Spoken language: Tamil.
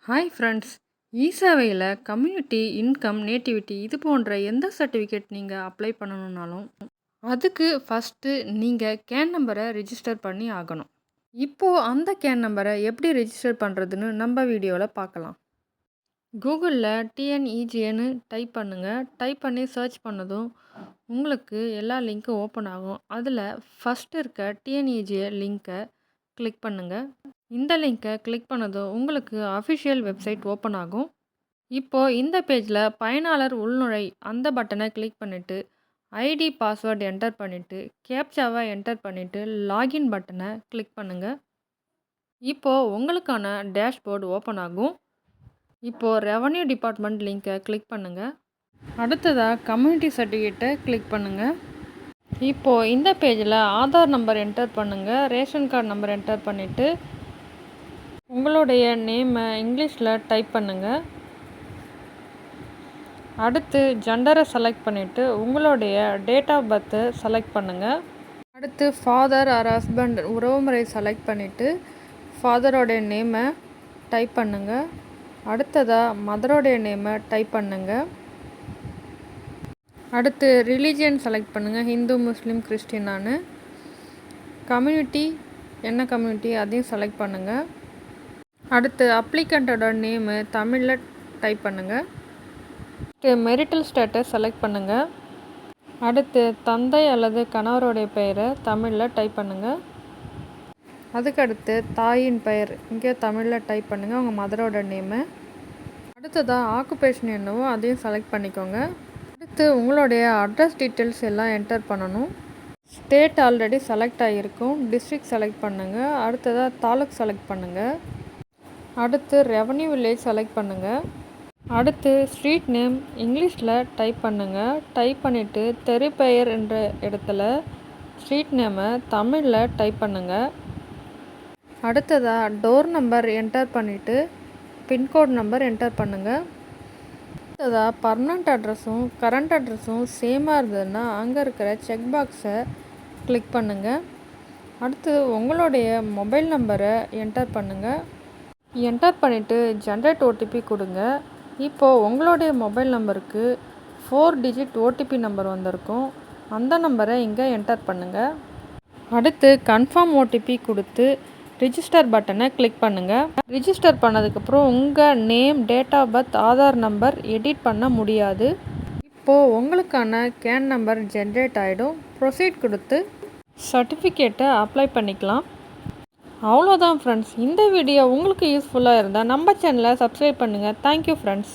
Hi friends. இ-சேவையில் கம்யூனிட்டி, இன்கம், நேட்டிவிட்டி இது போன்ற எந்த சர்டிஃபிகேட் நீங்கள் அப்ளை பண்ணணுன்னாலும் அதுக்கு ஃபஸ்ட்டு நீங்கள் கேன் நம்பரை ரிஜிஸ்டர் பண்ணி ஆகணும். இப்போது அந்த கேன் நம்பரை எப்படி ரிஜிஸ்டர் பண்ணுறதுன்னு நம்ம வீடியோவில் பார்க்கலாம். கூகுளில் டிஎன்இஜேன்னு டைப் பண்ணுங்கள். டைப் பண்ணி சர்ச் பண்ணதும் உங்களுக்கு எல்லா லிங்க்கும் ஓப்பன் ஆகும். அதில் ஃபஸ்ட்டு இருக்க டிஎன்இஜே லிங்க்கை கிளிக் பண்ணுங்கள். இந்த லிங்க்கை கிளிக் பண்ணதும் உங்களுக்கு அஃபிஷியல் வெப்சைட் ஓப்பன் ஆகும். இப்போது இந்த பேஜில் பயனாளர் உள்நுழை அந்த பட்டனை கிளிக் பண்ணிவிட்டு ஐடி பாஸ்வேர்டு என்டர் பண்ணிவிட்டு கேப்சாவை என்டர் பண்ணிவிட்டு லாகின் பட்டனை கிளிக் பண்ணுங்கள். இப்போது உங்களுக்கான டேஷ்போர்டு ஓப்பன் ஆகும். இப்போது ரெவன்யூ டிபார்ட்மெண்ட் லிங்க்கை கிளிக் பண்ணுங்கள். அடுத்ததாக கம்யூனிட்டி சர்டிஃபிகேட்டை கிளிக் பண்ணுங்கள். இப்போது இந்த பேஜில் ஆதார் நம்பர் என்டர் பண்ணுங்கள். ரேஷன் கார்டு நம்பர் என்டர் பண்ணிவிட்டு உங்களுடைய நேமை இங்கிலீஷில் டைப் பண்ணுங்கள். அடுத்து ஜெண்டரை செலக்ட் பண்ணிவிட்டு உங்களுடைய டேட் ஆஃப் பர்த்தை செலக்ட் பண்ணுங்கள். அடுத்து ஃபாதர் ஆர் ஹஸ்பண்ட் உறவுமுறை செலக்ட் பண்ணிவிட்டு ஃபாதரோடைய நேமை டைப் பண்ணுங்கள். அடுத்ததாக மதரோடைய நேமை டைப் பண்ணுங்கள். அடுத்து ரிலீஜியன் செலக்ட் பண்ணுங்கள். ஹிந்து, முஸ்லீம், கிறிஸ்டினானு. கம்யூனிட்டி என்ன கம்யூனிட்டி அதையும் செலக்ட் பண்ணுங்கள். அடுத்து அப்ளிகண்ட்டோட நேமு தமிழில் டைப் பண்ணுங்கள். மெரிட்டல் ஸ்டேட்டஸ் செலக்ட் பண்ணுங்கள். அடுத்து தந்தை அல்லது கணவருடைய பெயரை தமிழில் டைப் பண்ணுங்கள். அதுக்கடுத்து தாயின் பெயர் இங்கே தமிழில் டைப் பண்ணுங்கள். உங்கள் மதரோட நேமு. அடுத்ததாக ஆக்குபேஷன் என்னவோ அதையும் செலக்ட் பண்ணிக்கோங்க. அடுத்து உங்களுடைய அட்ரஸ் டீட்டெயில்ஸ் எல்லாம் என்டர் பண்ணணும். ஸ்டேட் ஆல்ரெடி செலக்ட் ஆகியிருக்கும். டிஸ்ட்ரிக்ட் செலக்ட் பண்ணுங்கள். அடுத்ததாக தாலுக் செலக்ட் பண்ணுங்கள். அடுத்து ரெவன்யூ வில்லேஜ் செலக்ட் பண்ணுங்கள். அடுத்து ஸ்ட்ரீட் நேம் இங்கிலீஷில் டைப் பண்ணுங்கள். டைப் பண்ணிவிட்டு தெரு பெயர் என்ற இடத்துல ஸ்ட்ரீட் நேமை தமிழில் டைப் பண்ணுங்கள். அடுத்ததாக டோர் நம்பர் என்டர் பண்ணிவிட்டு பின்கோட் நம்பர் என்டர் பண்ணுங்கள். அடுத்ததாக பர்மனண்ட் அட்ரஸும் கரண்ட் அட்ரஸும் சேமாக இருந்ததுன்னா அங்கே இருக்கிற செக் பாக்ஸை கிளிக் பண்ணுங்கள். அடுத்து உங்களுடைய மொபைல் நம்பரை என்டர் பண்ணுங்கள். என்டர் பண்ணிவிட்டு ஜென்ரேட் ஓடிபி கொடுங்க. இப்போது உங்களுடைய மொபைல் நம்பருக்கு 4 டிஜிட் ஓடிபி நம்பர் வந்திருக்கும். அந்த நம்பரை இங்கே என்டர் பண்ணுங்கள். அடுத்து கன்ஃபார்ம் ஓடிபி கொடுத்து ரிஜிஸ்டர் பட்டனை கிளிக் பண்ணுங்கள். ரிஜிஸ்டர் பண்ணதுக்கப்புறம் உங்கள் name, date of birth, Aadhaar number edit பண்ண முடியாது. இப்போது உங்களுக்கான கேன் நம்பர் ஜென்ரேட் ஆகிடும். ப்ரொசீட் கொடுத்து சர்டிஃபிகேட்டை அப்ளை பண்ணிக்கலாம். அவ்வளோதான் ஃப்ரெண்ட்ஸ். இந்த வீடியோ உங்களுக்கு யூஸ்ஃபுல்லாக இருந்தால் நம்ம சேனலை சப்ஸ்கிரைப் பண்ணுங்கள். Thank you friends.